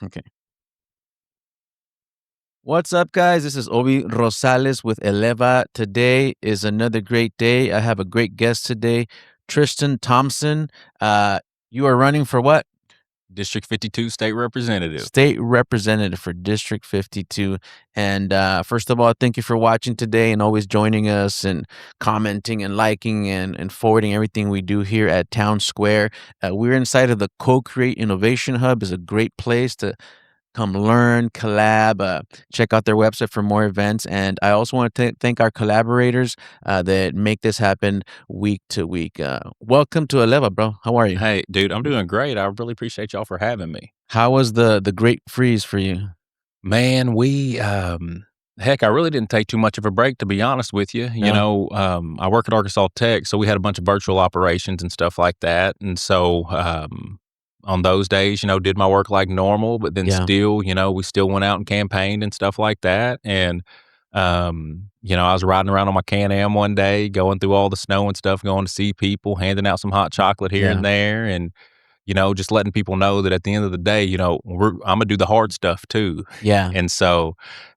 Okay. What's up, guys? This is Obi Rosales with Eleva. Today is another great day. I have a great guest today, Tristan Thompson. Uh, you are running for what? District 52 state representative. State representative for District 52. And first of all, thank you for watching today and always joining us and commenting and liking and forwarding everything we do here at Town Square. We're inside of the Co-Create Innovation Hub. Is a great place to come learn, collab, check out their website for more events. And I also want to thank our collaborators that make this happen week to week. Welcome to Eleva, bro. How are you? Hey, dude, I'm doing great. I really appreciate y'all for having me. How was the great freeze for you? Man, heck, I really didn't take too much of a break, to be honest with you. No? I work at Arkansas Tech, so we had a bunch of virtual operations and stuff like that. And so, on those days, did my work like normal, but then Yeah. still, we still went out and campaigned and stuff like that. And, I was riding around on my Can-Am one day, going through all the snow and stuff, going to see people, handing out some hot chocolate here Yeah. and there. And, just letting people know that at the end of the day, I'm gonna do the hard stuff too. Yeah. And so,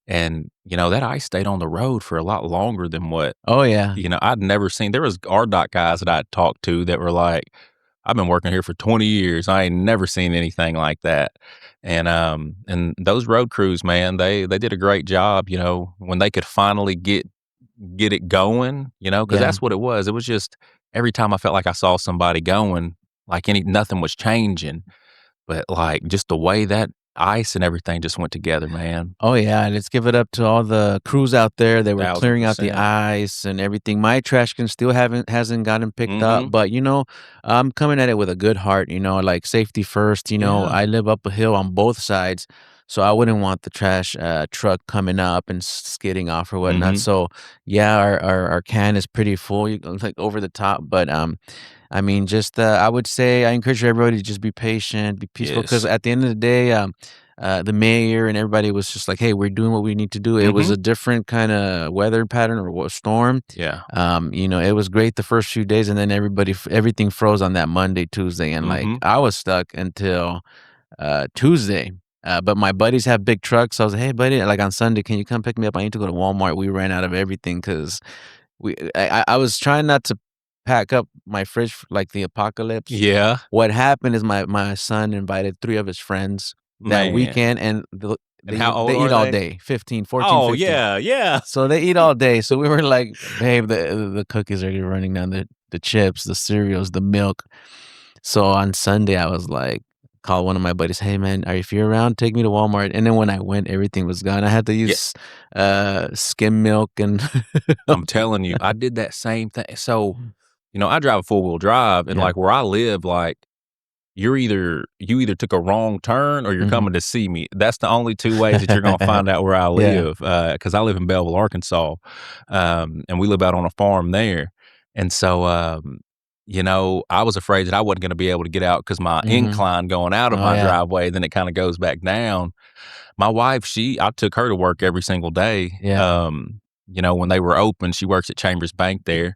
that ice stayed on the road for a lot longer than what, Oh, yeah. I'd never seen. There was RDOT guys that I'd talked to that were like, I've been working here for 20 years. I ain't never seen anything like that. And those road crews, man, they did a great job, when they could finally get it going, because Yeah. that's what it was. It was just every time I felt like I saw somebody going, like nothing was changing, but like just the way that ice and everything just went together, man. Oh, yeah, let's give it up to all the crews out there that were clearing out the 1,000%. ice and everything. My trash can still hasn't gotten picked up, Mhm. but, I'm coming at it with a good heart, like safety first. Yeah. I live up a hill on both sides, so I wouldn't want the trash truck coming up and skidding off or whatnot. Mhm. So, yeah, our can is pretty full, like over the top, but I mean, just I would say I encourage everybody to just be patient, be peaceful, because Yes. at the end of the day, the mayor and everybody was just like, "Hey, we're doing what we need to do." It was Mhm. a different kind of weather pattern or storm. Yeah. It was great the first few days, and then everything froze on that Monday, Tuesday, and like Mhm. I was stuck until Tuesday. But my buddies have big trucks, so I was like, "Hey, buddy, like on Sunday, can you come pick me up? I need to go to Walmart." We ran out of everything because I was trying not to pack up my fridge like the apocalypse. Yeah. What happened is my son invited 3 of his friends that Man. weekend, and And how old they eat are all they? day, 15, 14, Oh, 15. yeah, yeah. So they eat all day, so we were like, "Babe, the cookies are already running down, the chips, the cereals, the milk." So on Sunday, I was like call one of my buddies, "Hey, man, if you're around, take me to Walmart." And then when I went, everything was gone. I had to Yeah. use, skim milk and I'm telling you, I did that same thing. So, I drive a four-wheel drive, and, Yeah. like, where I live, like, you either took a wrong turn or you're Mhm. coming to see me. That's the only 2 ways that you're gonna find out where I Yeah. live, because I live in Belleville, Arkansas, and we live out on a farm there. And so, I was afraid that I wasn't gonna be able to get out because my Mhm. incline going out of Oh, my yeah. driveway, then it kinda goes back down. My wife, I took her to work every single day, Yeah. when they were open. She works at Chambers Bank there,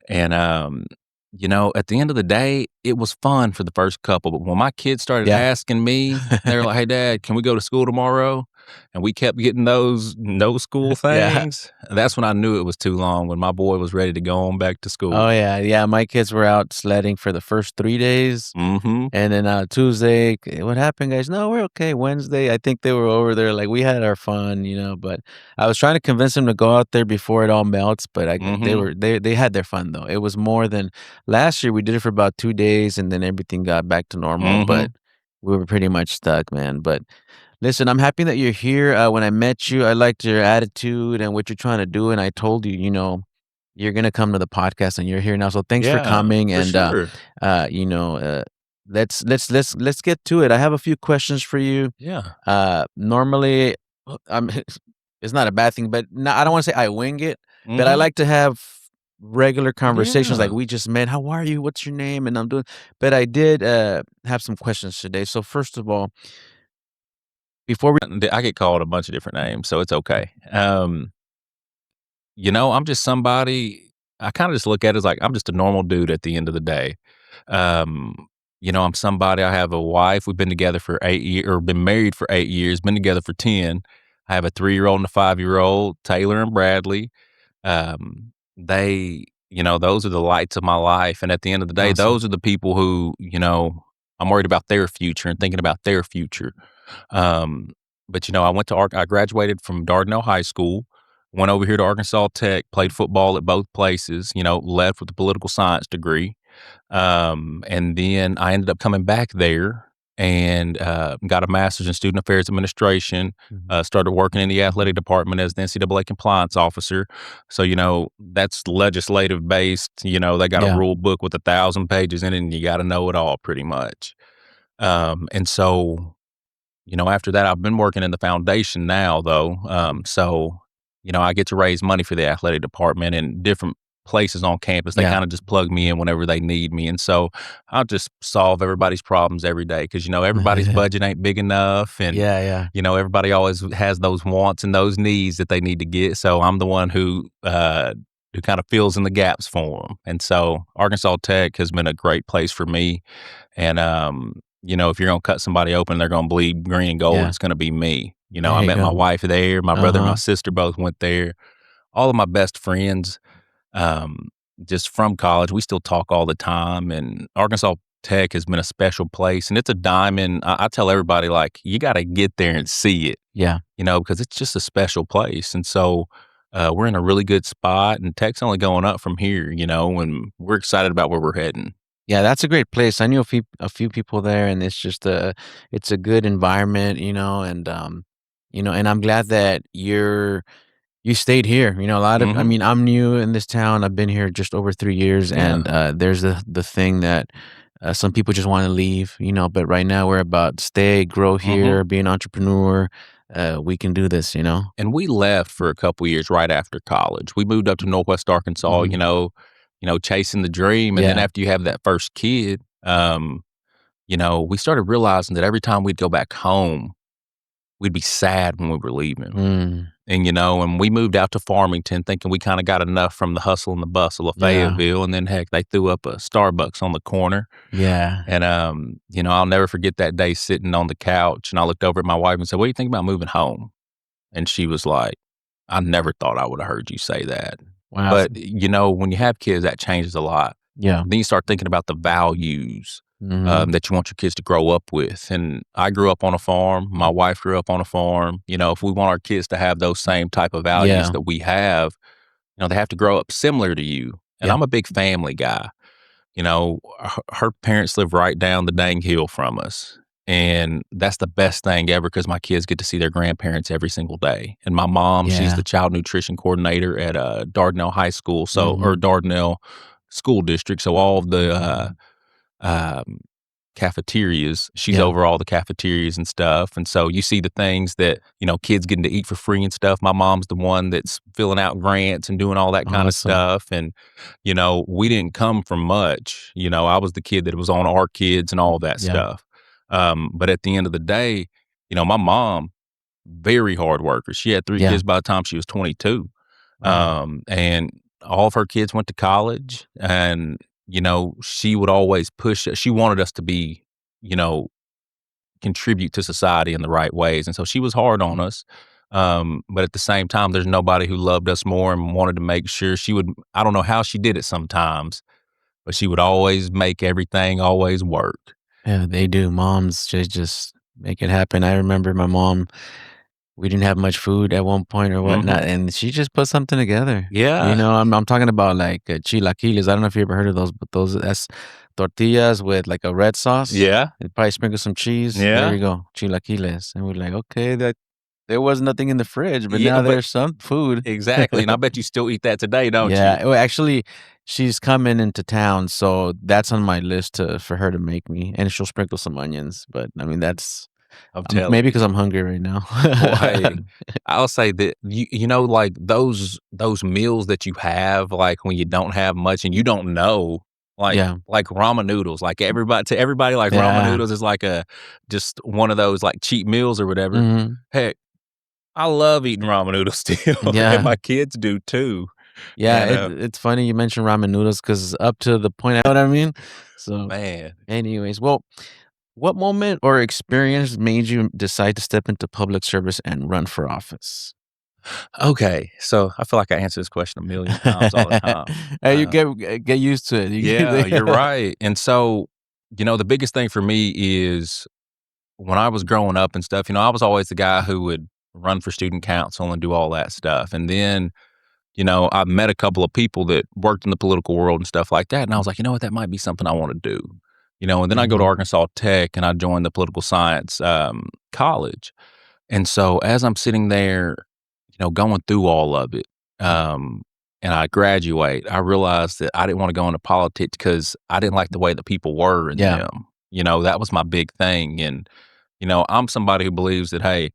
and, at the end of the day, it was fun for the first couple, but when my kids started Yeah. asking me, they were like, "Hey, dad, can we go to school tomorrow?" And we kept getting those no school Yeah. things. That's when I knew it was too long, when my boy was ready to go on back to Oh, school. yeah, yeah, my kids were out sledding for the first 3 days, Mhm. and then, Tuesday, "What happened, guys?" "No, we're okay." Wednesday, I think they were over there, like, we had our fun, but I was trying to convince them to go out there before it all melts, but Mhm. they had their fun, though. It was more than last year, we did it for about 2 days, and then everything got back to normal, but Mhm. we were pretty much stuck, man. But listen, I'm happy that you're here. When I met you, I liked your attitude and what you're trying to do, and I told you, you're gonna come to the podcast, and you're here now. So thanks for Yeah, coming, for and sure. uh, you know, uh, let's get to it. I have a few questions for you. Yeah. Normally, I'm it's not a bad thing, but no, I don't want to say I wing it, but I Mhm. like to have regular conversations like Yeah. we just met. How are you? What's your name? And I'm doing. But I did have some questions today. So first of all, before we I get called a bunch of different names, so it's okay. I'm just somebody. I kinda just look at it as like I'm just a normal dude at the end of the day. Um, I'm somebody. I have a wife. We've been together for 8 years, or been married for 8 years, been together for 10. I have a 3-year-old and a 5-year-old, Taylor and Bradley. Those are the lights of my life. And at the end of the day, Awesome. those are the people who, I'm worried about their future and thinking about their future. Um, but I graduated from Dardanelle High School, went over here to Arkansas Tech, played football at both places, left with a political science degree. And then I ended up coming back there and got a master's in student affairs administration. Mhm. Started working in the athletic department as the NCAA compliance officer. So, that's legislative based. They got a Yeah, rule book with 1,000 pages in it, and you got to know it all pretty much. And so after that, I've been working in the foundation now, though. I get to raise money for the athletic department and different places on campus. They yeah. kind of just plug me in whenever they need me. And so I'll just solve everybody's problems every day because, everybody's budget ain't big enough. And, Yeah, yeah, everybody always has those wants and those needs that they need to get. So I'm the one who kind of fills in the gaps for them. And so Arkansas Tech has been a great place for me. And, if you're gonna cut somebody open, they're gonna bleed green and gold, yeah. it's gonna be me. I There you met my go. wife there, my brother and my Uh-huh. sister both went there. All of my best friends, um, just from college, we still talk all the time, and Arkansas Tech has been a special place, and it's a diamond. I tell everybody, like, you gotta get there and see it, Yeah. because it's just a special place, and so, we're in a really good spot, and Tech's only going up from here, and we're excited about where we're heading. Yeah, that's a great place. I knew a few people there, and it's a good environment, and I'm glad that you stayed here. A lot of I Mhm. mean, I'm new in this town. I've been here just over 3 years, Yeah. and, there's the thing that, some people just wanna leave, but right now we're about stay, grow Mhm. here, be an entrepreneur. We can do this, you know? And we left for a couple years right after college. We moved up to Northwest Arkansas, Mhm. chasing the dream, and then Yeah. after you have that first kid, we started realizing that every time we'd go back home, we'd be sad when we were leaving. Mm. And we moved out to Farmington thinking we kinda got enough from the hustle and the bustle of Yeah. Fayetteville, and then, heck, they threw up a Starbucks on the corner, Yeah. and, I'll never forget that day sitting on the couch, and I looked over at my wife and said, "What do you think about moving home?" And she was like, "I never thought I would have heard you say that." Wow. But, when you have kids, that changes a lot. Yeah. Then you start thinking about the values, Mhm. that you want your kids to grow up with, and I grew up on a farm, my wife grew up on a farm, if we want our kids to have those same type of values Yeah. that we have, they have to grow up similar to you, and Yeah. I'm a big family guy. Her parents live right down the dang hill from us, and that's the best thing ever because my kids get to see their grandparents every single day, and my mom, she's Yeah. the child nutrition coordinator at, Dardanelle High School, or Mhm. Dardanelle School District, so all of the, um, cafeterias. She's Yeah. over all the cafeterias and stuff, and so you see the things that, kids getting to eat for free and stuff. My mom's the one that's filling out grants and doing all that kinda Awesome. stuff, and, we didn't come from much. I was the kid that was on Our Kids and all that Yeah. stuff. But at the end of the day, my mom, very hard worker. She had 3 Yeah. kids by the time she was 22. Wow. And all of her kids went to college, and, she would always push us. She wanted us to be, you know, contribute to society in the right ways, and so she was hard on us. But at the same time, there's nobody who loved us more and wanted to make sure she would. I don't know how she did it sometimes, but she would always make everything always work. Yeah, they do. Moms just make it happen. I remember my mom, we didn't have much food at one point or Mhm. whatnot, and she just put something together. Yeah. I'm talking about like chilaquiles. I don't know if you ever heard of those, but that's tortillas with like a red sauce Yeah. and probably sprinkle some cheese. There Yeah. you go, chilaquiles. And we're like, okay, that there was nothing in the fridge, but Yeah, now but there's some food. exactly, and I bet you still eat that today, don't you? Yeah, well, actually, she's coming into town, so that's on my list to for her to make me, and she'll sprinkle some onions, but, I mean, that's I'm telling maybe because 'cause you. I'm hungry right now. Boy, I'll say that like those meals that you have, like when you don't have much and you don't know, Yeah. like ramen noodles, like everybody, like ramen Yeah. noodles is like a just one of those like cheap meals or whatever. Mhm. Heck, I love eating ramen noodles still, and Yeah. my kids do too. Yeah, And, it's funny you mentioned ramen noodles because up to the point, you know what I mean? So, man. anyways, well, what moment or experience made you decide to step into public service and run for office? Okay, so I feel like I answer this question a million times all the time. Hey, you Uh, get used to it. You yeah, you're get right. And so, the biggest thing for me is when I was growing up and stuff, I was always the guy who would run for student council and do all that stuff. And then, I met a couple of people that worked in the political world and stuff like that. And I was like, you know what, that might be something I want to do. And then I go to Mhm. Arkansas Tech and I joined the political science college. And so as I'm sitting there, going through all of it, um, and I graduate, I realized that I didn't want to go into politics because I didn't like the way the people were in Yeah, them. That was my big thing. And, I'm somebody who believes that, hey,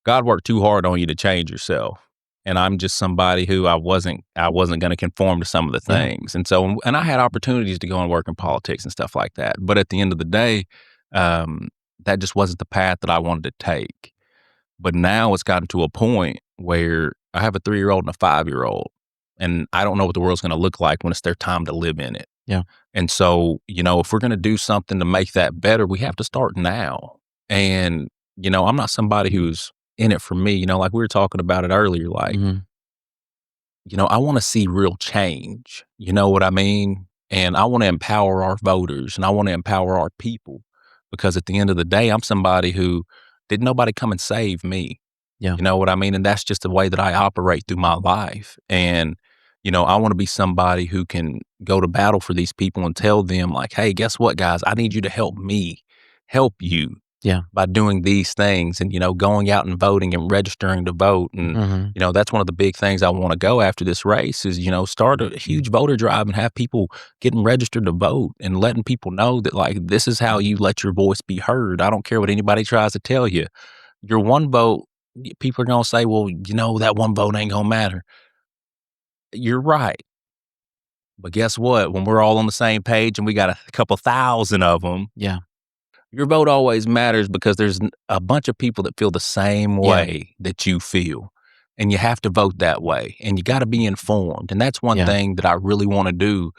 God worked too hard on you to change yourself. And I'm just somebody who I wasn't going to conform to some of the yeah, things. And so, and I had opportunities to go and work in politics and stuff like that. But at the end of the day, um, that just wasn't the path that I wanted to take. But now it's gotten to a point where I have a 3-year-old and a 5-year-old, and I don't know what the world's gonna look like when it's their time to live in it. yeah. And so, if we're gonna do something to make that better, we have to start now. And, I'm not somebody who's in it for me, like we were talking about it earlier, like, Mhm. I wanna see real change, you know what I mean? And I wanna empower our voters, and I wanna empower our people, because at the end of the day, I'm somebody who didn't nobody come and save me. Yeah, You know what I mean? And that's just the way that I operate through my life. And, I want to be somebody who can go to battle for these people and tell them, like, hey, guess what, guys? I need you to help me help you yeah. by doing these things and, going out and voting and registering to vote. And, Mhm. that's one of the big things I want to go after this race is, start a huge voter drive and have people getting registered to vote and letting people know that, like, this is how you let your voice be heard. I don't care what anybody tries to tell you. Your one vote, people are gonna say, "Well, that one vote ain't gonna matter." You're right, but guess what? When we're all on the same page and we got a couple thousand of them, Yeah, your vote always matters because there's a bunch of people that feel the same yeah, way that you feel, and you have to vote that way, and you gotta be informed, and that's one yeah, thing that I really wanna do,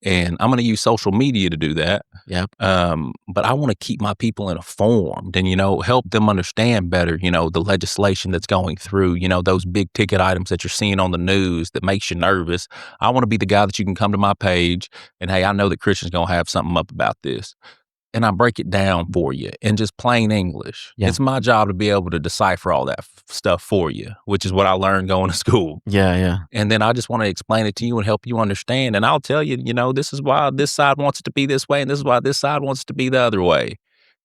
and I'm gonna use social media to do that. yep. But I want to keep my people informed and, help them understand better, the legislation that's going through, those big ticket items that you're seeing on the news that makes you nervous. I want to be the guy that you can come to my page and, hey, I know that Christian's going to have something up about this. And I break it down for you in just plain English. Yeah, It's my job to be able to decipher all that stuff for you, which is what I learned going to school. yeah, yeah, And then I just wanna explain it to you and help you understand, and I'll tell you, this is why this side wants it to be this way, and this is why this side wants it to be the other way,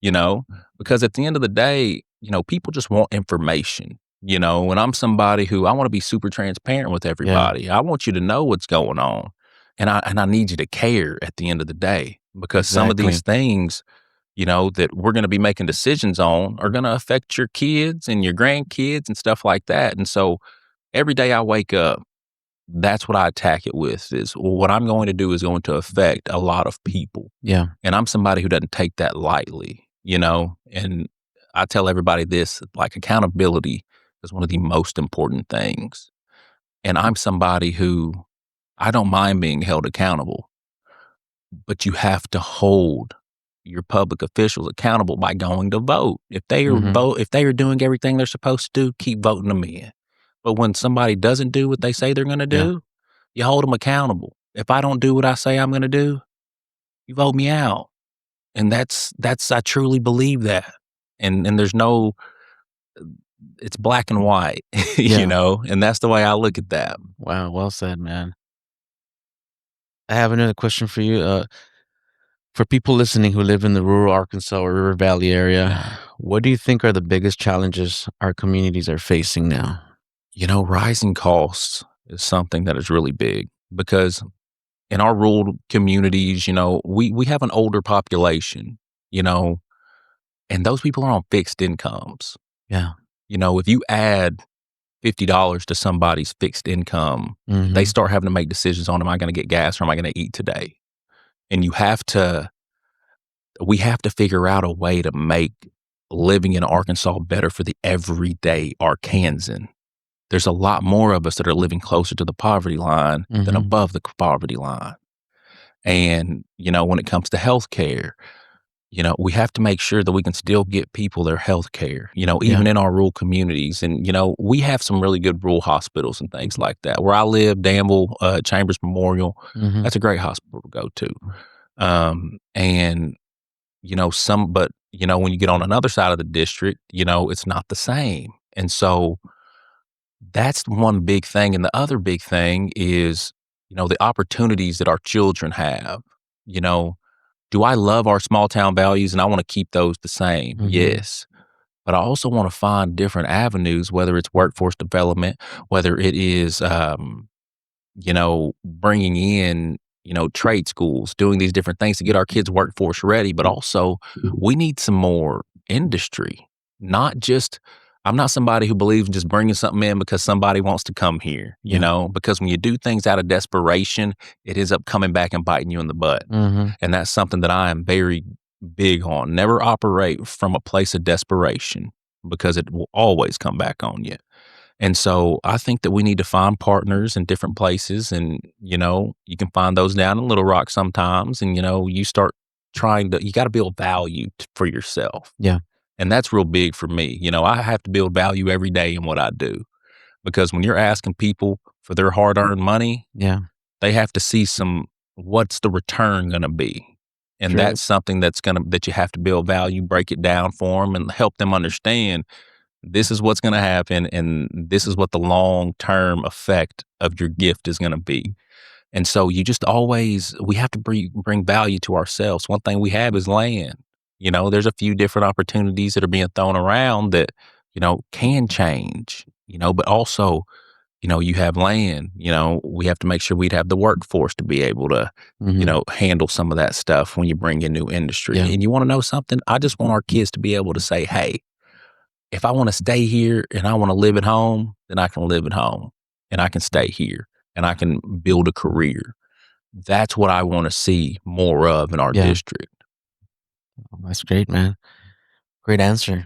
you know? Because at the end of the day, people just want information, and I'm somebody who I wanna be super transparent with yeah. everybody. I want you to know what's going on, and I need you to care at the end of the day, because some of Exactly. these things, that we're gonna be making decisions on are gonna affect your kids and your grandkids and stuff like that, and so every day I wake up, that's what I attack it with is, well, what I'm going to do is going to affect a lot of people. Yeah, And I'm somebody who doesn't take that lightly, and I tell everybody this, like accountability is one of the most important things. And I'm somebody who I don't mind being held accountable, but you have to hold your public officials accountable by going to vote. mhm, If they are doing everything they're supposed to do, keep voting them in. But when somebody doesn't do what they say they're going to yeah, do, you hold them accountable. If I don't do what I say I'm going to do, you vote me out. And that's I truly believe that. And there's no it's black and white, yeah. and that's the way I look at that. Wow, well said, man. I have another question for you. For people listening who live in the rural Arkansas or River Valley area, what do you think are the biggest challenges our communities are facing now? Rising costs is something that is really big because in our rural communities, we have an older population, you know, and those people are on fixed incomes. Yeah. If you add $50 to somebody's fixed income, they Mhm. start having to make decisions on, am I going to get gas or am I going to eat today? And we have to figure out a way to make living in Arkansas better for the everyday Arkansan. there's a lot more of us that are living closer to the poverty line than Mhm. above the poverty line. And, when it comes to healthcare, we have to make sure that we can still get people their health care, Yeah. even in our rural communities. And, we have some really good rural hospitals and things like that. Where I live, Danville, Chambers Memorial, Mhm. that's a great hospital to go to. And, but, when you get on another side of the district, it's not the same. And so that's one big thing. And the other big thing is, the opportunities that our children have. You know, do I love our small town values and I want to keep those the same? Mhm. Yes. But I also want to find different avenues, whether it's workforce development, whether it is, bringing in, trade schools, doing these different things to get our kids workforce ready. But also, we need some more industry, not just, I'm not somebody who believes in just bringing something in because somebody wants to come here, Yeah. because when you do things out of desperation, it ends up coming back and biting you in the butt. Mhm. And that's something that I am very big on. Never operate from a place of desperation because it will always come back on you. And so I think that we need to find partners in different places. And, you can find those down in Little Rock sometimes. And, you start you got to build value for yourself. Yeah. And that's real big for me. I have to build value every day in what I do because when you're asking people for their hard earned money, Yeah. they have to see what's the return going to be. And True. that's something that you have to build value, break it down for them and help them understand this is what's gonna happen, and this is what the long-term effect of your gift is gonna be. And so you just always we have to bring value to ourselves. One thing we have is land. There's a few different opportunities that are being thrown around that, can change, but also, you have land, we have to make sure we'd have the workforce to be able to, Mhm. handle some of that stuff when you bring in new industry. Yeah. And you wanna know something? I just want our kids to be able to say, "Hey, if I wanna stay here and I wanna live at home, then I can live at home, and I can stay here, and I can build a career." That's what I wanna see more of in our Yeah. district. Oh, that's great, man. Great answer.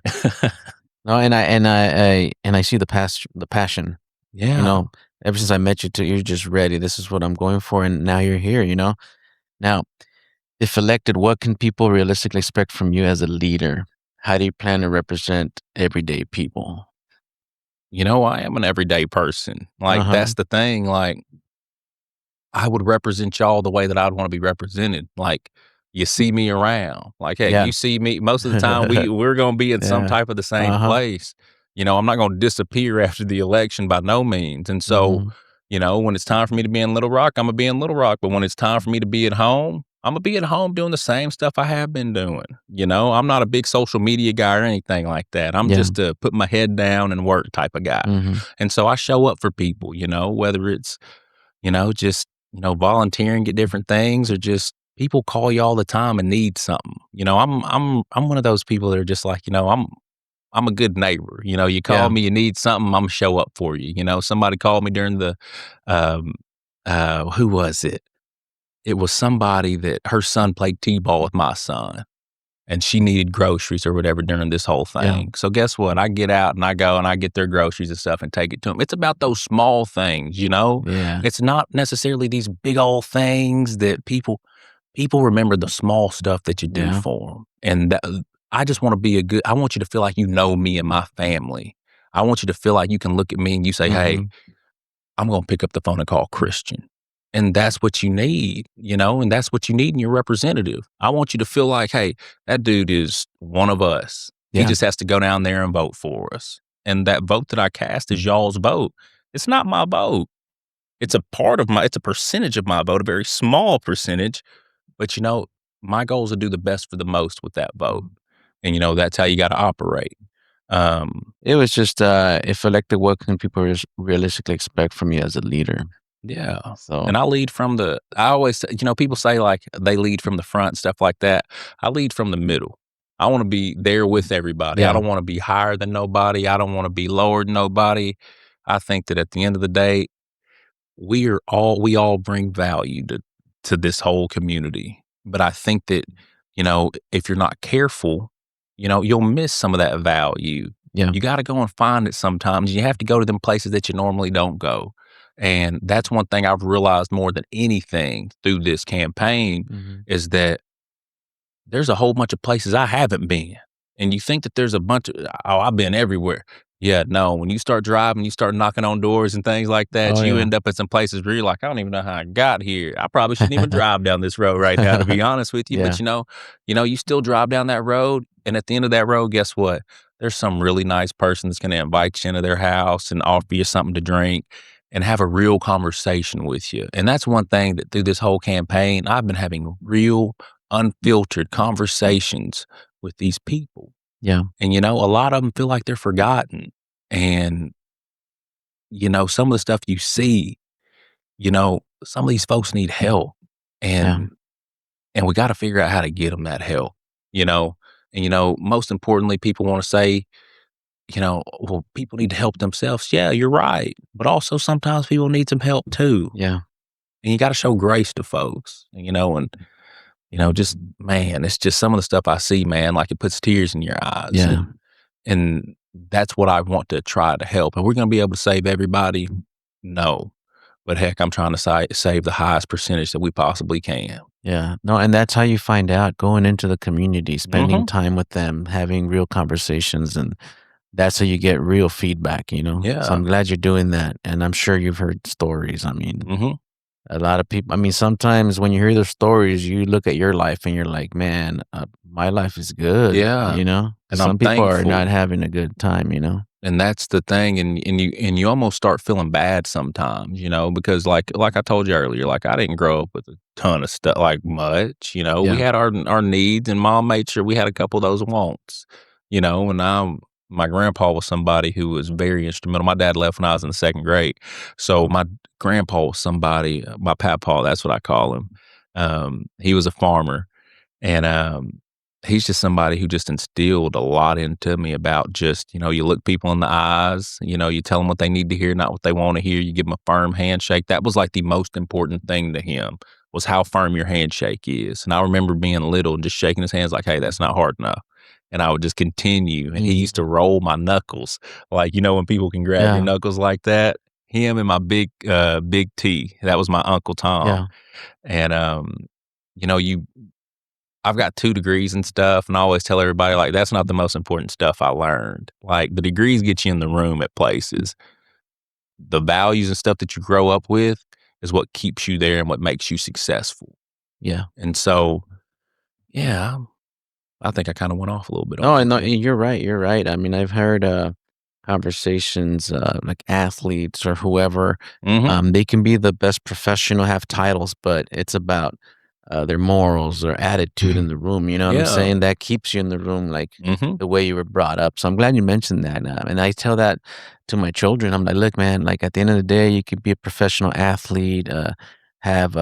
No, and I see the passion. You Yeah. know, ever since I met you 2, you're just ready. This is what I'm going for, and now you're here, you know? Now, if elected, what can people realistically expect from you as a leader? How do you plan to represent everyday people? I am an everyday person. Like, Uh-huh. that's the thing, like I would represent y'all the way that I'd wanna be represented. Like, you see me around. Like, heck, Yeah. you see me most of the time, we're gonna be in some Yeah. type of the same Uh-huh. place. I'm not gonna disappear after the election by no means. And so, Mhm. when it's time for me to be in Little Rock, Imma be in Little Rock. But when it's time for me to be at home, Imma be at home doing the same stuff I have been doing. I'm not a big social media guy or anything like that. I'm Yeah. just a put my head down and work type of guy. Mhm. And so I show up for people, whether it's just, volunteering at different things or just people call you all the time and need something. I'm one of those people that are just like, I'm a good neighbor. You call Yeah. me, you need something, I'm show up for you. Somebody called me during the um who was it? It was somebody that her son played T-ball with my son and she needed groceries or whatever during this whole Yeah. thing. So guess what? I get out and I go and I get their groceries and stuff and take it to them. It's about those small things. Yeah. It's not necessarily these big old things that people remember the small stuff that you do Yeah. for them. And I just want to be I want you to feel like you know me and my family. I want you to feel like you can look at me and you say, "Hey, Mhm. I'm gonna pick up the phone and call Christian." And that's what you need, and that's what you need in your representative. I want you to feel like, hey, that dude is one of us. He Yeah. just has to go down there and vote for us. And that vote that I cast is y'all's vote. It's not my vote. It's a percentage of my vote, a very small percentage. But my goal is to do the best for the most with that vote. And that's how you gotta operate. Um, It was just, if elected, what can people realistically expect from you as a leader? Yeah, So, and I always people say, like, they lead from the front, stuff like that. I lead from the middle. I wanna be there with everybody. I yeah. don't wanna be higher than nobody. I don't wanna be lower than nobody. I think that at the end of the day, we all bring value to this whole community. But I think that, if you're not careful, you'll miss some of that value. Yeah. You gotta go and find it sometimes. You have to go to them places that you normally don't go. And that's one thing I've realized more than anything through this campaign Mhm. is that there's a whole bunch of places I haven't been. And you think that there's a bunch of, "Oh, I've been everywhere." Yeah, no, when you start driving, you start knocking on doors and things like that, Oh, you yeah. end up at some places where you're like, "I don't even know how I got here. I probably shouldn't even drive down this road right now, to be honest with you." But, Yeah. you still drive down that road, and at the end of that road, guess what? There's some really nice person that's gonna invite you into their house and offer you something to drink and have a real conversation with you. And that's one thing that through this whole campaign, I've been having real unfiltered conversations with these people. Yeah. And, a lot of them feel like they're forgotten. And, some of the stuff you see, some of these folks need help. Yeah. And we got to figure out how to get them that help, you know? And, most importantly, people want to say, well, people need to help themselves. Yeah, you're right. But also sometimes people need some help too. Yeah. And you got to show grace to folks, and just man, it's just some of the stuff I see, man, like it puts tears in your eyes. Yeah. And that's what I want to try to help. And we're gonna be able to save everybody? No. But heck, I'm trying to save the highest percentage that we possibly can. Yeah. No, and that's how you find out, going into the community, spending Mhm. time with them, having real conversations, and that's how you get real feedback, you know? So Yeah. I'm glad you're doing that, and I'm sure you've heard stories. I mean, Mhm. a lot of people, I mean, sometimes when you hear their stories, you look at your life and you're like, "Man, my life is good," Yeah. you know? And I'm Some people are not thankful. having a good time, you know? And that's the thing, and you almost start feeling bad sometimes, because like I told you earlier, like I didn't grow up with a ton of stuff like much, we Yeah. had our needs, and mom made sure we had a couple of those wants, and my grandpa was somebody who was very instrumental. My dad left when I was in the 2nd grade, so my grandpa was somebody, my papaw, that's what I call him. He was a farmer, and, he's just somebody who just instilled a lot into me about just, you look people in the eyes, you tell them what they need to hear, not what they wanna hear, you give them a firm handshake. That was, like, the most important thing to him, was how firm your handshake is, and I remember being little and just shaking his hands like, "Hey, that's not hard enough," and I would just continue, and he used to Mhm. roll my knuckles, like, when people can grab your Yeah. knuckles like that? Him and my big T, that was my Uncle Tom, Yeah. and, you know, you I've got 2 degrees and stuff, and I always tell everybody, like, that's not the most important stuff I learned. Like, the degrees get you in the room at places. The values and stuff that you grow up with is what keeps you there and what makes you successful. Yeah. And so, yeah, I think I kinda went off a little bit on No, that and no, there. and you're right, you're right. I mean, I've heard, conversations, like athletes or whoever, Mhm. they can be the best professional, have titles, but it's about, their morals, their attitude in the room, you know what I'm Yeah. saying? That keeps you in the room, like, Mhm. the way you were brought up. So I'm glad you mentioned that, and I tell that to my children. I'm like, "Look, man, like, at the end of the day, you could be a professional athlete, have,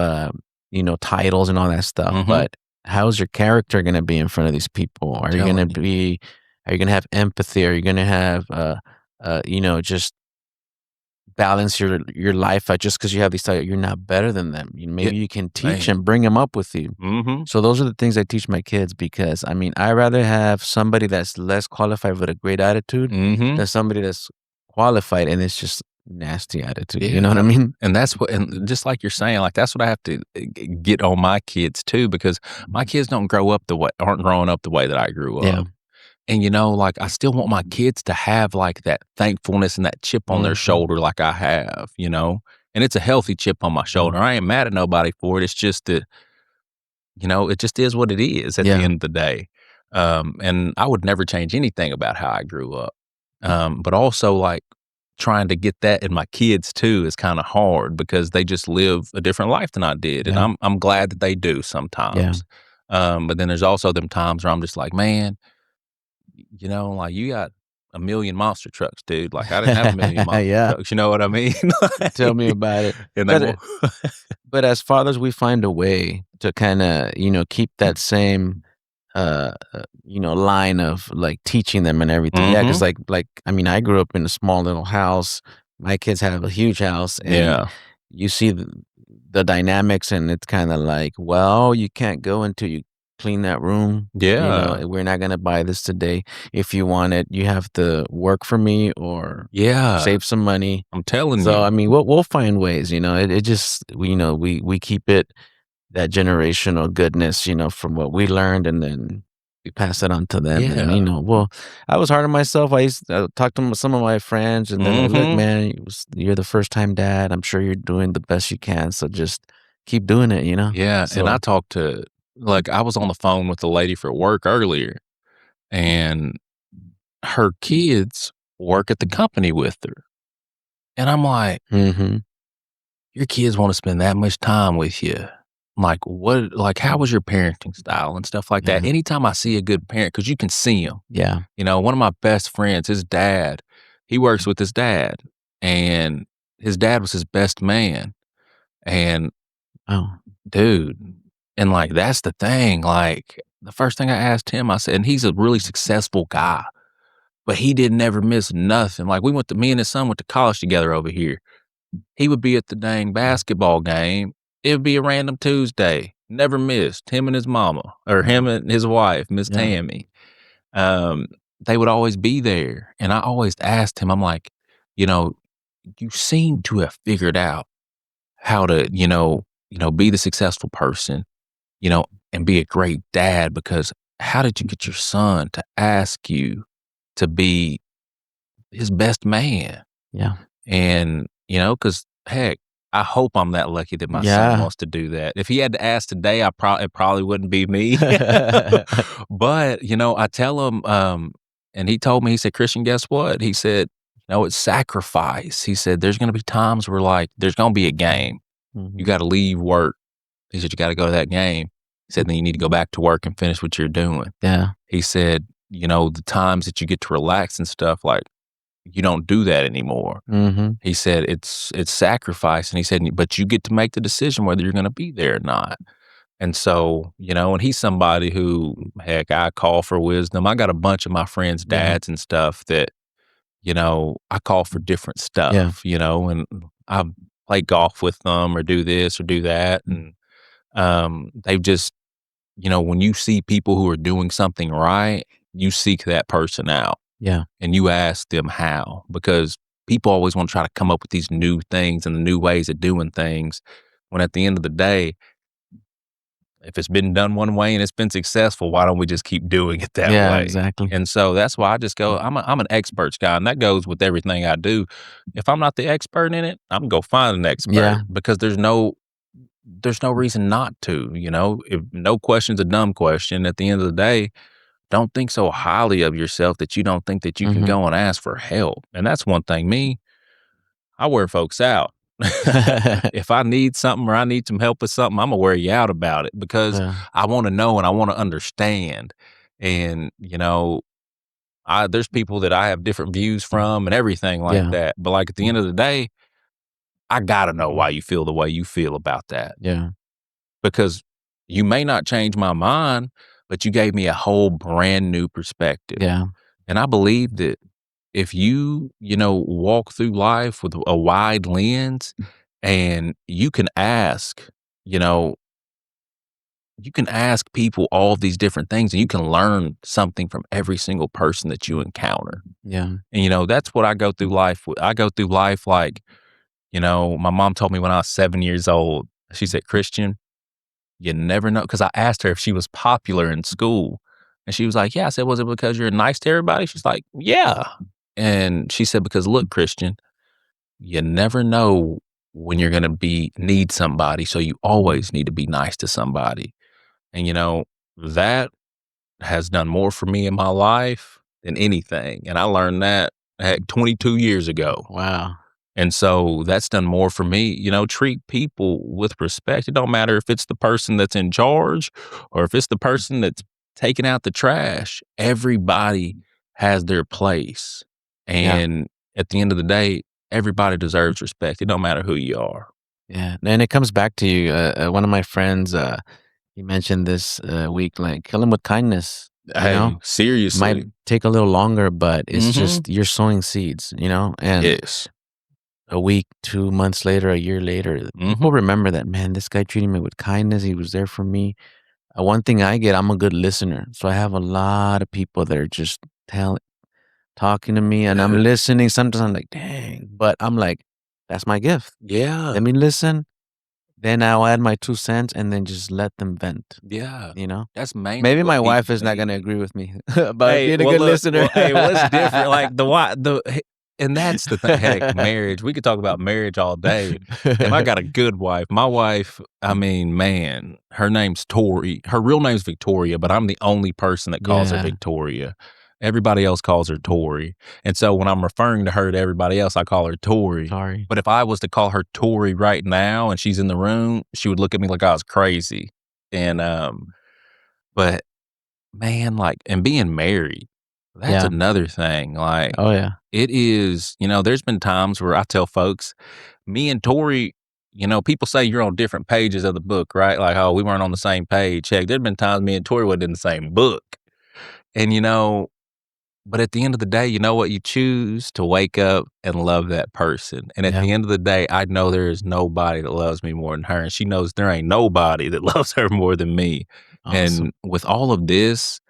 titles and all that stuff, Mhm. but how's your character gonna be in front of these people? I'm telling you. Are you gonna have empathy? Are you gonna have, just balance your life out just because you have these you're not better than them. Yeah. Maybe you can teach Man. and bring them up with you. Mhm. So those are the things I teach my kids because, I mean, I rather have somebody that's less qualified with a great attitude Mhm. than somebody that's qualified and it's just nasty attitude, you know what I Yeah. mean? And that's what, and just like you're saying, like, that's what I have to get on my kids too, because my kids don't grow up the way, aren't growing up the way that I grew Yeah. up. And, like, I still want my kids to have, like, that thankfulness and that chip on their Mhm. shoulder like I have. And it's a healthy chip on my Yeah. shoulder. I ain't mad at nobody for it. It's just that, it just is what it is at the Yeah. end of the day. And I would never change anything about how I grew up. But also, like, trying to get that in my kids too is kinda hard because they just live a different life than I did, and Yeah. I'm glad that they do Yeah. sometimes. But then there's also them times where I'm just like, "Man, like, you got a million monster trucks, dude. Like, I didn't have a million monster Yeah. trucks." You know what I mean? Tell me Like, about it. and they But will. but as fathers, we find a way to kinda, keep that same, line of, like, teaching them and everything. Yeah, because Mhm. I mean, I grew up in a small little house. My kids have a huge house, and Yeah. you see the dynamics, and it's kinda like, well, you can't go until you clean that room. You know, Yeah. we're not gonna buy this today. If you want it, you have to work for me or Yeah. save some money. I'm telling So, I you. mean, we'll find ways, you know, it just we keep it that generational goodness, you know, from what we learned, and then we pass it on to them, and, Yeah. well, I was hard on myself. I used to talk to some of my friends, and they're like, "Look, Mhm. man, you're the first time dad. I'm sure you're doing the best you can, so just keep doing it," you know? Yeah, and I So talked to like, I was on the phone with a lady for work earlier, and her kids work at the company with her, and I'm like, mhm, "Your kids wanna spend that much time with you." I'm like, "What like, how was your parenting style?" And stuff like that. yeah, Anytime I see a good parent, because you can see them. yeah, You know, one of my best friends, his dad, he works with his dad, and his dad was his best man, and oh, dude, and, like, that's the thing, like, the first thing I asked him, I said and he's a really successful guy, but he didn't ever miss nothing, like, we went to me and his son went to college together over here. He would be at the dang basketball game. It would be a random Tuesday, never missed, him and his mama, or him and his wife, Miss yeah, Tammy. Um, they would always be there, and I always asked him, I'm like, you know, "You seem to have figured out how to, be the successful person, you know, and be a great dad because how did you get your son to ask you to be his best man?" yeah, And, because heck, I hope I'm that lucky that my son yeah. wants to do that. If he had to ask today, it probably wouldn't be me. But, I tell him, and he told me, he said, "Christian, guess what?" He said, "It's sacrifice." He said, "There's gonna be times where, like, there's gonna be a game. You Mhm, gotta leave work." He said, "You gotta go to that game." He said, "Then you need to go back to work and finish what you're doing." yeah, He said, "The times that you get to relax and stuff, like, you don't do that anymore." mhm, He said, "It's sacrifice," and he said, "But you get to make the decision whether you're gonna be there or not." And so, and he's somebody who, heck, I call for wisdom. I got a bunch of my friends' yeah, dads and stuff that, I call for different yeah, stuff, and I play golf with them or do this or do that, and, they've just when you see people who are doing something right, you seek that person out yeah, and you ask them how, because people always want to try to come up with these new things and the new ways of doing things. When at the end of the day, if it's been done one way and it's been successful, why don't we just keep doing it that yeah, way? exactly. And so that's why I just go, I'm an experts guy, and that goes with everything I do. If I'm not the expert in it, I'm gonna go find an expert Yeah, because there's no reason not to, If no question's a dumb question, at the end of the day, don't think so highly of yourself that you don't think that you can mhm. go and ask for help. And that's one thing. I wear folks out. If I need something or I need some help with something, Imma wear you out about it because Yeah, I wanna know and I wanna understand. And, there's people that I have different views from and everything like yeah, that. But, like, at the end of the day, I gotta know why you feel the way you feel about that yeah, because you may not change my mind, but you gave me a whole brand new perspective. yeah, And I believe that if you, walk through life with a wide lens and you know, you can ask people all of these different things and you can learn something from every single person that you encounter. yeah, And, that's what I go through life with. I go through life like, my mom told me when I was 7 years old, she said, "Christian, you never know." Cause I asked her if she was popular in school. And she was like, "Yeah." I said, "Was it because you're nice to everybody?" She's like, "Yeah." And she said, "Because look, Christian, you never know when you're gonna need somebody, so you always need to be nice to somebody." And, that has done more for me in my life than anything, and I learned that, heck, 22 years ago. wow, And so that's done more for me, treat people with respect. It don't matter if it's the person that's in charge or if it's the person that's taking out the trash. Everybody has their place. yeah, And at the end of the day, everybody deserves respect. It don't matter who you are. yeah, and it comes back to you, one of my friends, he mentioned this, week, like, kill him with kindness, you know? Hey, Might seriously. take a little longer, but it's Mhm. just you're sowing seeds, you know? And Yes. a week, 2 months later, a year later, people Mhm. remember that, "Man, this guy treated me with kindness, he was there for me." One thing I get, I'm a good listener, so I have a lot of people that are just tell talking to me, and I'm Good. listening. Sometimes I'm like, "Dang," but I'm like, "That's my gift. Yeah. Let me listen, then I'll add my 2 cents and then just let them vent," Yeah. you know? That's mainly Maybe what my wife people is not gonna need. agree with me about Hey, being a well, good look, listener. well, hey, what's different? Like and that's the thing. Heck, marriage. We could talk about marriage all day. And I got a good wife. My wife, I mean, man, her name's Tori. Her real name's Victoria, but I'm the only person that calls her Yeah, Victoria. Everybody else calls her Tori. And so when I'm referring to her to everybody else, I call her Tori. sorry. But if I was to call her Tori right now and she's in the room, she would look at me like I was crazy. And but man, like, and being married, that's Yeah. another thing. Like, Oh, yeah. it is, there's been times where I tell folks, me and Tori, people say you're on different pages of the book, right? Like, oh, we weren't on the same page. Heck, there's been times me and Tori were in the same book. And, but at the end of the day, you know what? You choose to wake up and love that person. And at Yeah. the end of the day, I know there is nobody that loves me more than her. And she knows there ain't nobody that loves her more than me. Awesome. And with all of this,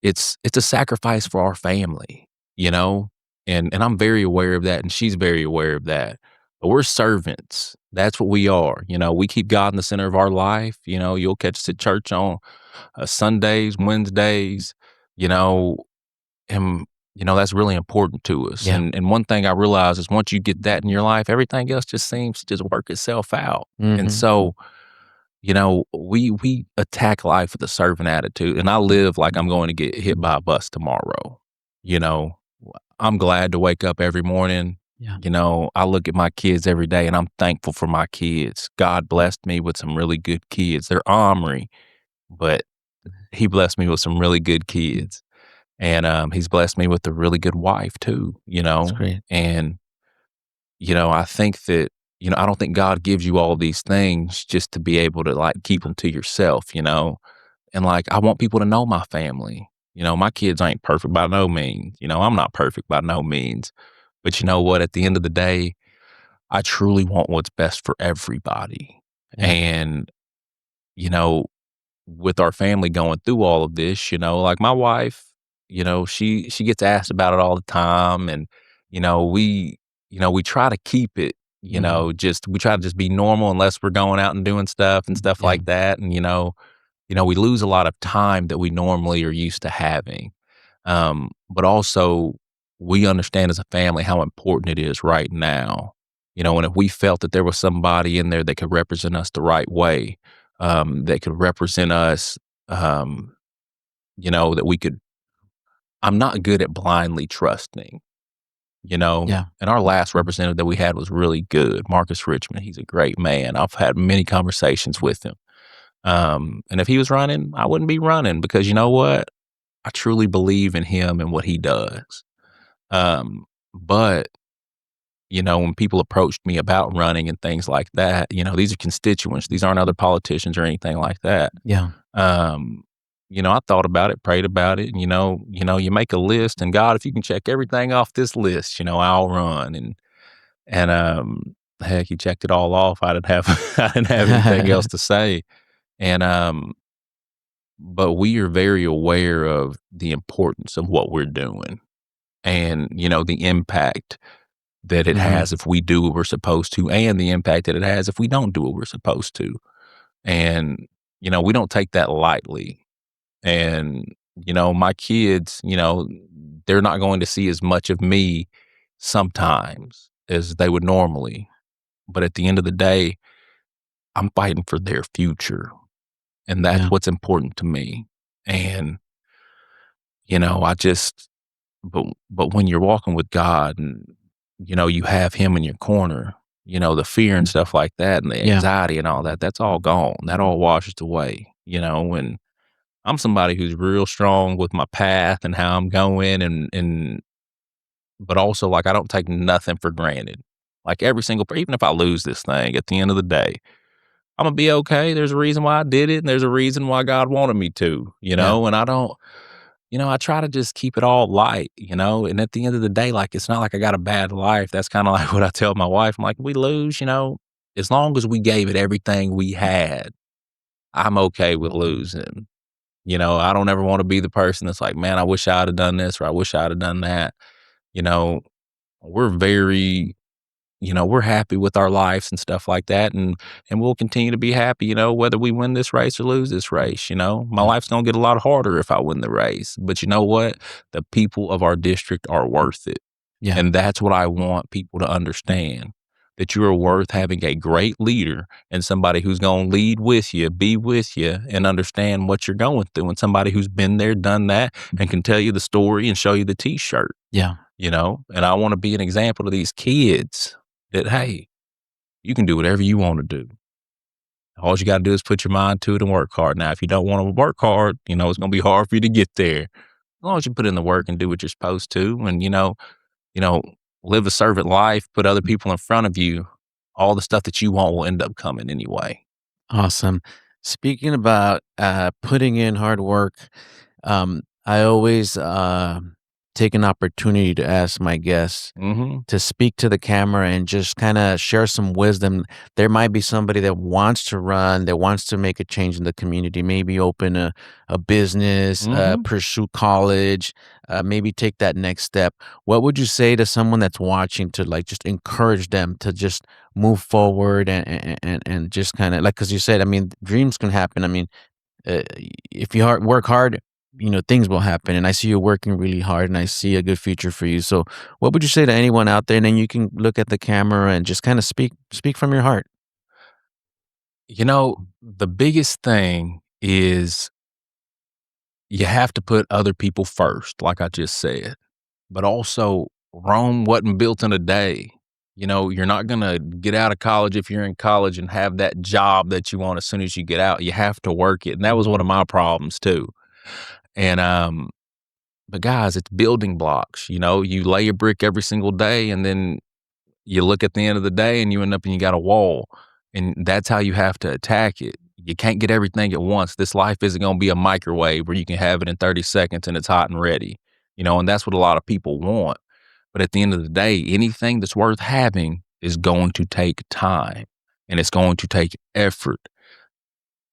it's a sacrifice for our family, you know? And I'm very aware of that, and she's very aware of that. But we're servants. That's what we are. We keep God in the center of our life. You'll catch us at church on Sundays, Wednesdays, you know, and that's really important to us. Yeah. And one thing I realize is once you get that in your life, everything else just seems to just work itself out. And Mhm. so we attack life with a servant attitude, and I live like I'm going to get hit by a bus tomorrow. You know, I'm glad to wake up every morning. Yeah. I look at my kids every day, and I'm thankful for my kids. God blessed me with some really good kids. They're ornery, but He blessed me with some really good kids, and He's blessed me with a really good wife too. That's great. And I think that, I don't think God gives you all these things just to be able to like keep them to yourself. And like, I want people to know my family. My kids ain't perfect by no means. I'm not perfect by no means. But you know what? At the end of the day, I truly want what's best for everybody. Yeah. And, you know, with our family going through all of this, like my wife, she gets asked about it all the time, and we we try to keep it, Mhm. just we try to just be normal unless we're going out and doing stuff and stuff Yeah. like that, and we lose a lot of time that we normally are used to having. But also we understand as a family how important it is right now. And if we felt that there was somebody in there that could represent us the right way, that could represent us, um, that we could, I'm not good at blindly trusting, Yeah. and our last representative that we had was really good, Marcus Richmond. He's a great man. I've had many conversations with him. And if he was running, I wouldn't be running because you know what? I truly believe in him and what he does. But when people approached me about running and things like that, these are constituents. These aren't other politicians or anything like that. Yeah. Um, I thought about it, prayed about it, and you make a list, and God, if you can check everything off this list, I'll run. And heck, he checked it all off. I didn't have I didn't have anything else to say. And but we are very aware of the importance of what we're doing and, the impact that it Mhm. has if we do what we're supposed to and the impact that it has if we don't do what we're supposed to. And, we don't take that lightly. And, my kids, they're not going to see as much of me sometimes as they would normally. But at the end of the day, I'm fighting for their future. And that's Yeah. what's important to me. And, I just but when you're walking with God and, you have him in your corner, the fear and stuff like that and the Yeah. anxiety and all that, that's all gone. That all washes away, and I'm somebody who's real strong with my path and how I'm going and but also like I don't take nothing for granted. Like every single even if I lose this thing at the end of the day, I'm gonna be okay. There's a reason why I did it and there's a reason why God wanted me to, Yeah. and I don't I try to just keep it all light, and at the end of the day, like, it's not like I got a bad life. That's kinda like what I tell my wife. I'm like, "We lose, as long as we gave it everything we had, I'm okay with losing. You know, I don't ever wanna be the person that's like, "Man, I wish I'd have done this," or "I wish I'd have done that." You know, we're very we're happy with our lives and stuff like that, and we'll continue to be happy, whether we win this race or lose this race, you know? My Yeah. life's gonna get a lot harder if I win the race, but you know what? The people of our district are worth it, Yeah. and that's what I want people to understand, that you are worth having a great leader and somebody who's gonna lead with you, be with you, and understand what you're going through, and somebody who's been there, done that, and can tell you the story and show you the T-shirt. Yeah. And I wanna be an example to these kids that, hey, you can do whatever you wanna do. All you gotta do is put your mind to it and work hard. Now, if you don't wanna work hard, it's gonna be hard for you to get there. As long as you put in the work and do what you're supposed to and, you know, live a servant life, put other people in front of you, all the stuff that you want will end up coming anyway. Awesome. Speaking about, putting in hard work, I always, take an opportunity to ask my guests Mhm. to speak to the camera and just kinda share some wisdom. There might be somebody that wants to run, that wants to make a change in the community, maybe open a business, Mhm. pursue college, maybe take that next step. What would you say to someone that's watching to, like, just encourage them to just move forward and just kinda like, 'cause you said, I mean, dreams can happen. I mean, uh, if you work hard, things will happen. And I see you working really hard, and I see a good future for you. So, what would you say to anyone out there? And then you can look at the camera and just kind of speak from your heart. The biggest thing is you have to put other people first, like I just said. But also, Rome wasn't built in a day. You're not gonna get out of college if you're in college and have that job that you want as soon as you get out. You have to work it, and that was one of my problems too. And, but guys, it's building blocks, you lay a brick every single day, and then you look at the end of the day and you end up and you got a wall, and that's how you have to attack it. You can't get everything at once. This life isn't gonna be a microwave where you can have it in 30 seconds and it's hot and ready, and that's what a lot of people want. But at the end of the day, anything that's worth having is going to take time and it's going to take effort.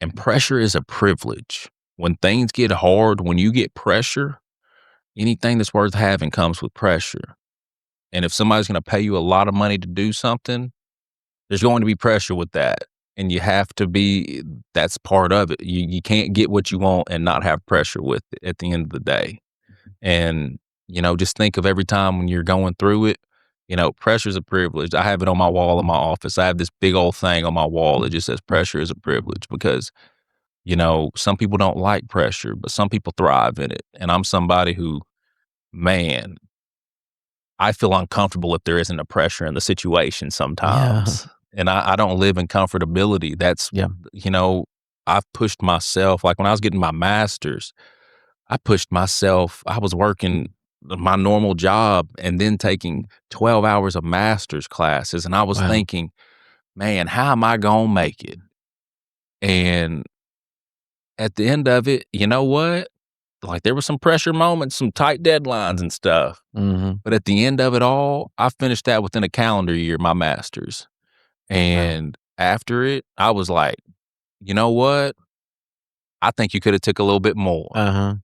And pressure is a privilege. When things get hard, when you get pressure, anything that's worth having comes with pressure. And if somebody's going to pay you a lot of money to do something, there's going to be pressure with that. And you have to be, that's part of it. You can't get what you want and not have pressure with it at the end of the day. And, just think of every time when you're going through it, pressure's a privilege. I have it on my wall in my office. I have this big old thing on my wall that just says pressure is a privilege because, some people don't like pressure, but some people thrive in it. And I'm somebody who, man, I feel uncomfortable if there isn't a pressure in the situation Yeah. sometimes. And I don't live in comfortability. Yeah. You know, I've pushed myself. Like when I was getting my master's, I pushed myself. I was working my normal job and then taking 12 hours of master's classes. And I was Wow. thinking, man, how am I going to make it? And at the end of it, you know what? Like there were some pressure moments, some tight deadlines and stuff. Mhm. But at the end of it all, I finished that within a calendar year, my master's. Wow. And after it, I was like, you know what? I think you could have took a little bit more, Uh-huh.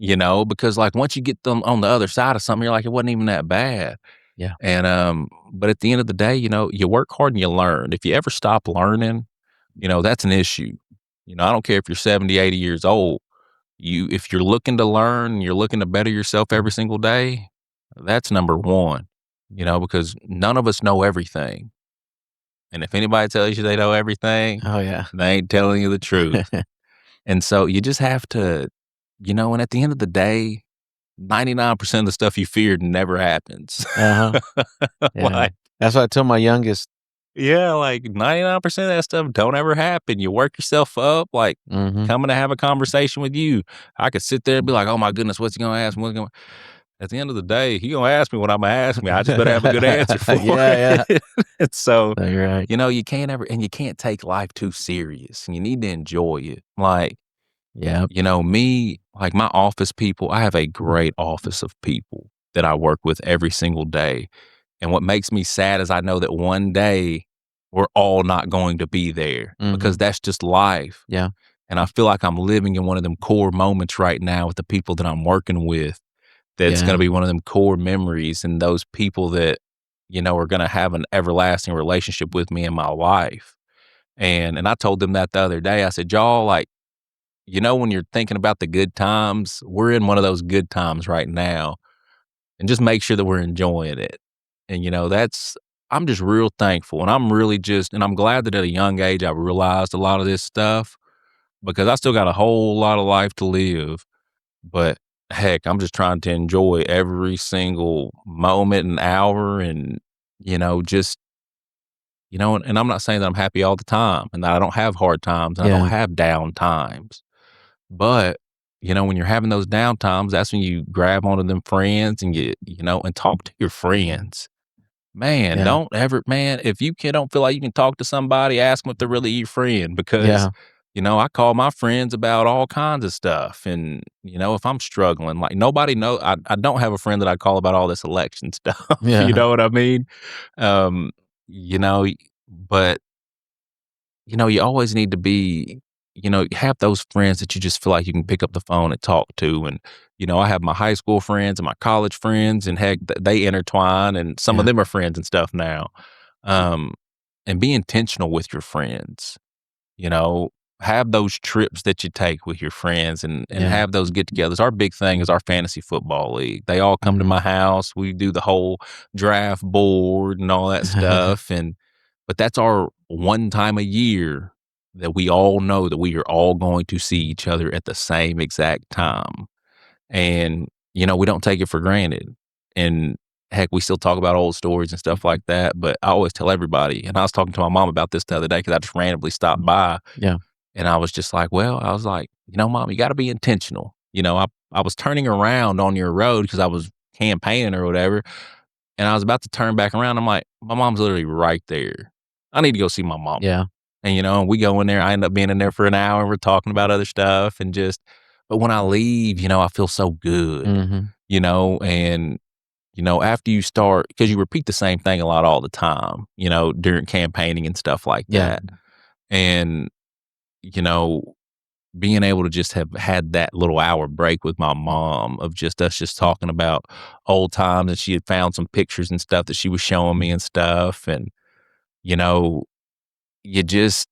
because like once you get them on the other side of something, you're like, it wasn't even that bad. Yeah. And but at the end of the day, you work hard and you learn. If you ever stop learning, that's an issue. I don't care if you're 70, 80 years old. If you're looking to learn, you're looking to better yourself every single day, that's number one, because none of us know everything. And if anybody tells you they know everything, Oh, yeah. they ain't telling you the truth. And so you just have to, and at the end of the day, 99% of the stuff you feared never happens. Uh-huh. Yeah. Like, That's what I tell my youngest. yeah, like 99% of that stuff don't ever happen. You work yourself up, like Mhm. coming to have a conversation with you. I could sit there and be like, oh my goodness, what's he gonna ask me? At the end of the day, he gonna ask me what I'm gonna ask me. I just better have a good answer for Yeah, yeah. it. And so, No, you're right. you can't take life too serious and you need to enjoy it. Like, Yep. me, like my office people, I have a great office of people that I work with every single day. And what makes me sad is I know that one day we're all not going to be there because Mhm. that's just life. Yeah. And I feel like I'm living in one of them core moments right now with the people that I'm working with. That's gonna Yeah. be one of them core memories and those people that, are gonna have an everlasting relationship with me in my life. And I told them that the other day. I said, "Y'all, like, when you're thinking about the good times, we're in one of those good times right now, and just make sure that we're enjoying it." And, that's I'm just real thankful, and I'm glad that at a young age, I realized a lot of this stuff because I still got a whole lot of life to live. But heck, I'm just trying to enjoy every single moment and hour and, just, and I'm not saying that I'm happy all the time and that I don't have hard times and I don't Yeah. have down times. But, when you're having those down times, that's when you grab onto them friends and and talk to your friends. Man, Yeah. if don't feel like you can talk to somebody, ask them if they're really your friend because, Yeah. I call my friends about all kinds of stuff. And, if I'm struggling, like nobody know I don't have a friend that I call about all this election stuff. You Yeah. know what I mean? Um, you know, but you always need to be, have those friends that you just feel like you can pick up the phone and talk to. And, I have my high school friends and my college friends, and heck, they intertwine, and some of Yeah. them are friends and stuff now. Um, and be intentional with your friends, you know, have those trips that you take with your friends and Yeah. have those get togethers. Our big thing is our fantasy football league. They all come to Mhm. my house. We do the whole draft board and all that stuff. But that's our one time a year that we all know that we are all going to see each other at the same exact time. And, we don't take it for granted. And heck, we still talk about old stories and stuff like that. But I always tell everybody, and I was talking to my mom about this the other day because I just randomly stopped by Yeah. and I was just like, well, I was like, mom, you got to be intentional. I was turning around on your road because I was campaigning or whatever. And I was about to turn back around. I'm like, my mom's literally right there. I need to go see my mama. Yeah. And, we go in there. I end up being in there for an hour and we're talking about other stuff and but when I leave, I feel so good, Mhm. and, after you start, because you repeat the same thing a lot all the time, during campaigning and stuff like Yeah. that. And, you know, being able to just have had that little hour break with my mom of just us just talking about old times, and she had found some pictures and stuff that she was showing me and stuff. And, you know, you just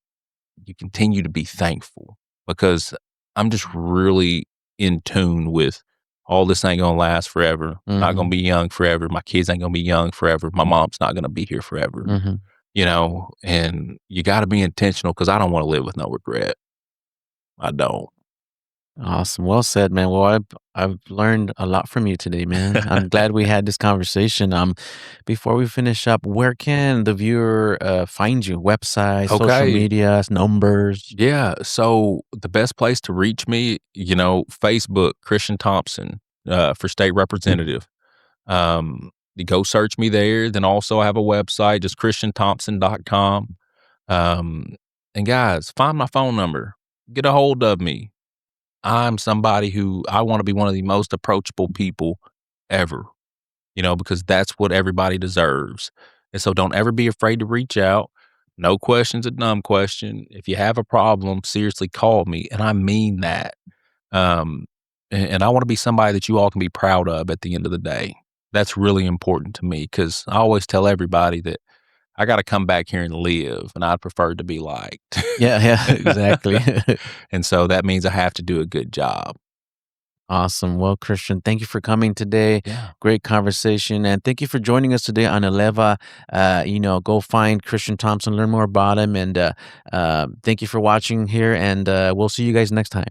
you continue to be thankful because I'm just really in tune with all this ain't gonna last forever. Not gonna Mhm. be young forever. My kids ain't gonna be young forever. My mom's not gonna be here forever. Mhm. And you got to be intentional because I don't want to live with no regret. I don't. Awesome. Well said, man. Well, I've learned a lot from you today, man. I'm glad we had this conversation. Before we finish up, where can the viewer find you? Website, social Okay. media, numbers? Yeah. So the best place to reach me, Facebook, Kristain Thompson, for state representative. You go search me there. Then also I have a website, just KristianThompson.com. Um, and guys, find my phone number. Get a hold of me. I'm somebody who I want to be one of the most approachable people ever, because that's what everybody deserves. And so don't ever be afraid to reach out. No question's a dumb question. If you have a problem, seriously call me. And I mean that. Um, and I want to be somebody that you all can be proud of at the end of the day. That's really important to me because I always tell everybody that I got to come back here and live, and I'd prefer to be liked. Yeah, yeah, exactly. And so that means I have to do a good job. Awesome. Well, Christian, thank you for coming today. Yeah. Great conversation. And thank you for joining us today on Eleva. Go find Christian Thompson, learn more about him. And thank you for watching here. And we'll see you guys next time.